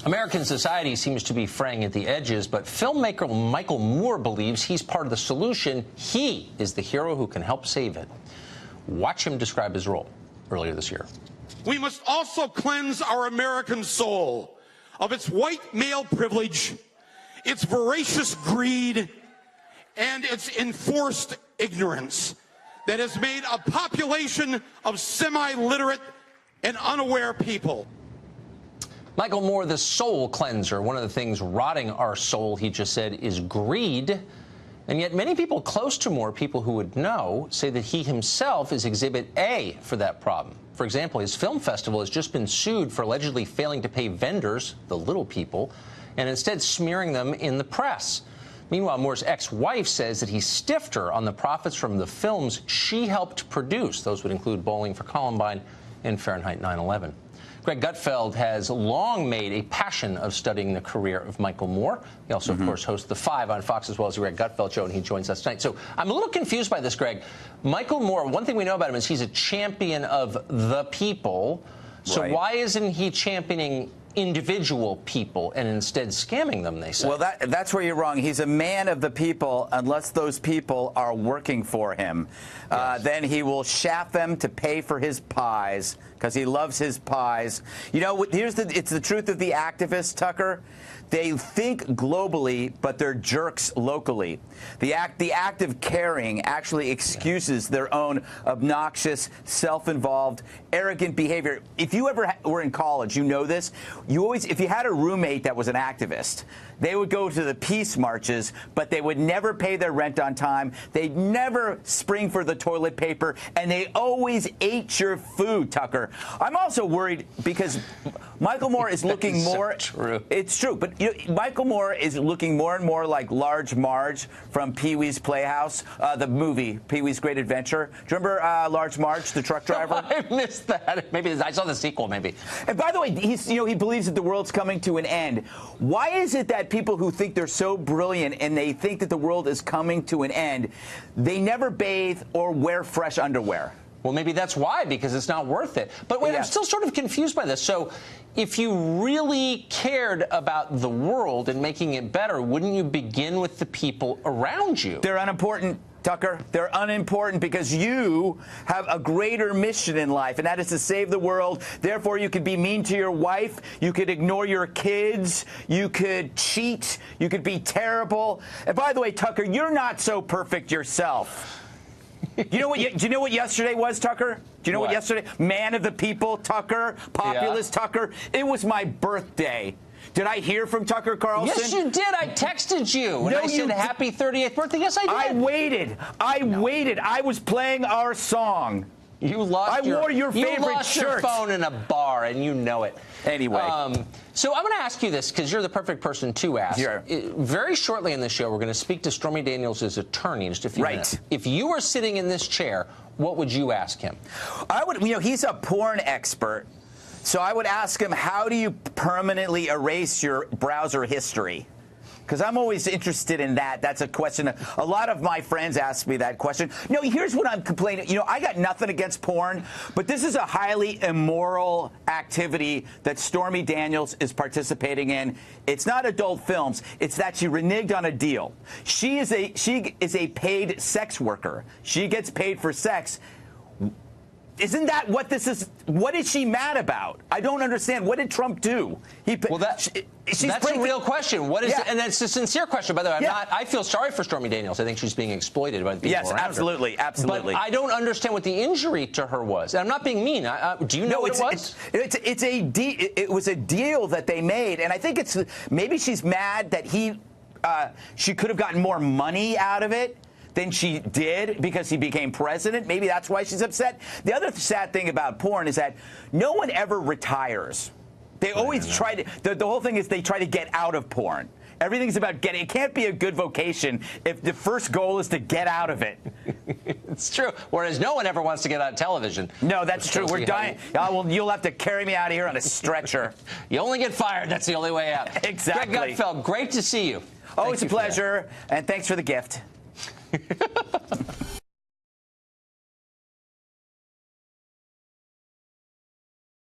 American society seems to be fraying at the edges, but filmmaker Michael Moore believes he's part of the solution. He is the hero who can help save it. Watch him describe his role earlier this year. We must also cleanse our American soul of its white male privilege, its voracious greed, and its enforced ignorance that has made a population of semi-literate and unaware people. Michael Moore, the soul cleanser. One of the things rotting our soul, he just said, is greed. And yet many people close to Moore, people who would know, say that he himself is Exhibit A for that problem. For example, his film festival has just been sued for allegedly failing to pay vendors, the little people, and instead smearing them in the press. Meanwhile, Moore's ex-wife says that he stiffed her on the profits from the films she helped produce. Those would include Bowling for Columbine and Fahrenheit 9/11. Greg Gutfeld has long made a passion of studying the career of Michael Moore. He also, of course, hosts The Five on Fox as well as the Greg Gutfeld Show, and he joins us tonight. So I'm a little confused by this, Greg. Michael Moore, one thing we know about him is he's a champion of the people. So why isn't he championing individual people and instead scamming them, they say? Well, that's where you're wrong. He's a man of the people unless those people are working for him. Yes. Then he will shaft them to pay for his pies because he loves his pies. You know, it's the truth of the activists, Tucker. They think globally, but they're jerks locally. The act of caring actually excuses their own obnoxious, self-involved, arrogant behavior. If you ever were in college, you know this. If you had a roommate that was an activist, they would go to the peace marches, but they would never pay their rent on time. They'd never spring for the toilet paper, and they always ate your food, Tucker. I'm also worried because Michael Moore is looking more. So true. It's true, but Michael Moore is looking more and more like Large Marge from Pee-wee's Playhouse, the movie Pee-wee's Great Adventure. Do you remember Large Marge, the truck driver? I missed that. Maybe I saw the sequel. Maybe. And by the way, he believes that the world's coming to an end. Why is it that people who think they're so brilliant and they think that the world is coming to an end, they never bathe or wear fresh underwear? Well, maybe that's why, because it's not worth it. But wait, I'm still sort of confused by this. So if you really cared about the world and making it better, wouldn't you begin with the people around you? They're unimportant, Tucker. They're unimportant because you have a greater mission in life, and that is to save the world. Therefore, you could be mean to your wife. You could ignore your kids. You could cheat. You could be terrible. And by the way, Tucker, you're not so perfect yourself. Do you know what yesterday was, Tucker? Do you know what yesterday? Man of the people, Tucker. Populist, Tucker. It was my birthday. Did I hear from Tucker Carlson? Yes, you did. I texted you. And I said, happy 38th birthday. Yes, I did. I waited. I was playing our song. You lost wore your favorite shirt. You lost your phone in a bar, and you know it. Anyway. So I'm going to ask you this, because you're the perfect person to ask. Sure. Very shortly in the show, we're going to speak to Stormy Daniels' attorney in just a few minutes. If you were sitting in this chair, what would you ask him? I would, he's a porn expert. So I would ask him, how do you permanently erase your browser history? Because I'm always interested in that. That's a question. A lot of my friends ask me that question. No, here's what I'm complaining. I got nothing against porn, but this is a highly immoral activity that Stormy Daniels is participating in. It's not adult films. It's that she reneged on a deal. She is a paid sex worker. She gets paid for sex. Isn't that what this is? What is she mad about? I don't understand. What did Trump do? That's a real question. What is and that's a sincere question, by the way. I feel sorry for Stormy Daniels. I think she's being exploited by the people around her. Absolutely. But I don't understand what the injury to her was. And I'm not being mean. Do you know what it was? It was a deal that they made, and I think maybe she's mad that she could have gotten more money out of it than she did because he became president. Maybe that's why she's upset. The other sad thing about porn is that no one ever retires. They always try to, the whole thing is they try to get out of porn. Everything's about getting, it can't be a good vocation if the first goal is to get out of it. It's true. Whereas no one ever wants to get out of television. No, that's true. We're dying. Well, you'll have to carry me out of here on a stretcher. You only get fired. That's the only way out. Exactly. Greg Gutfeld, great to see you. Oh, it's a pleasure. And thanks for the gift.